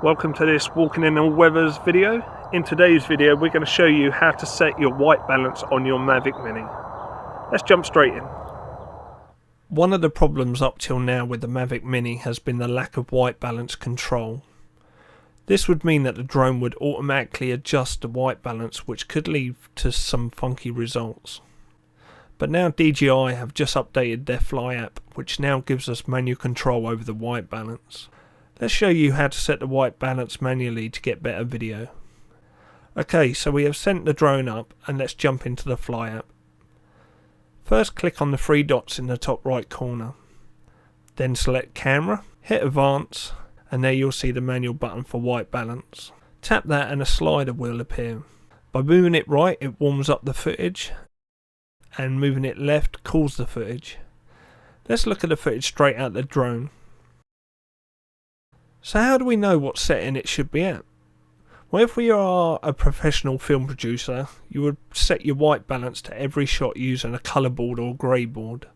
Welcome to this walking in all weathers video. In today's video we're going to show you how to set your white balance on your Mavic Mini. Let's jump straight in. One of the problems up till now with the Mavic Mini has been the lack of white balance control. This would mean that the drone would automatically adjust the white balance, which could lead to some funky results. But now DJi have just updated their Fly app, which now gives us manual control over the white balance. Let's show you how to set the white balance manually to get better video. Okay, so we have sent the drone up and let's jump into the Fly app. First click on the three dots in the top right corner. Then select camera, hit advance, and there you'll see the manual button for white balance. Tap that and a slider will appear. By moving it right it warms up the footage, and moving it left cools the footage. Let's look at the footage straight out the drone. So how do we know what setting it should be at? Well, if we are a professional film producer, you would set your white balance to every shot using a colour board or grey board.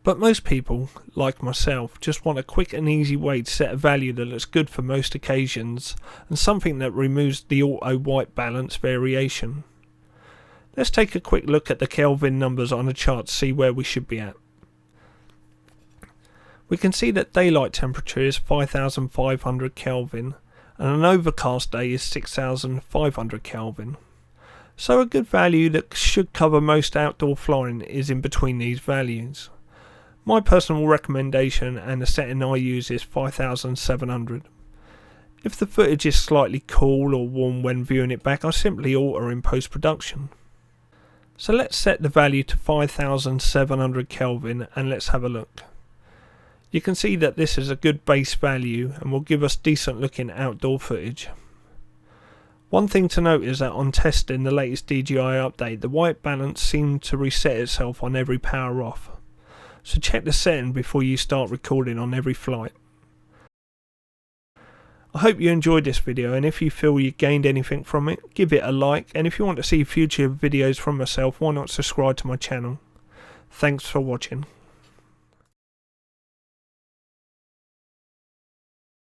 But most people, like myself, just want a quick and easy way to set a value that looks good for most occasions and something that removes the auto white balance variation. Let's take a quick look at the Kelvin numbers on a chart to see where we should be at. We can see that daylight temperature is 5500 Kelvin and an overcast day is 6500 Kelvin. So a good value that should cover most outdoor flying is in between these values. My personal recommendation and the setting I use is 5700. If the footage is slightly cool or warm when viewing it back, I simply alter in post-production. So let's set the value to 5700 Kelvin and let's have a look. You can see that this is a good base value and will give us decent looking outdoor footage. One thing to note is that on testing the latest DJi update, the white balance seemed to reset itself on every power off. So check the setting before you start recording on every flight. I hope you enjoyed this video, and if you feel you gained anything from it, give it a like, and if you want to see future videos from myself, why not subscribe to my channel. Thanks for watching.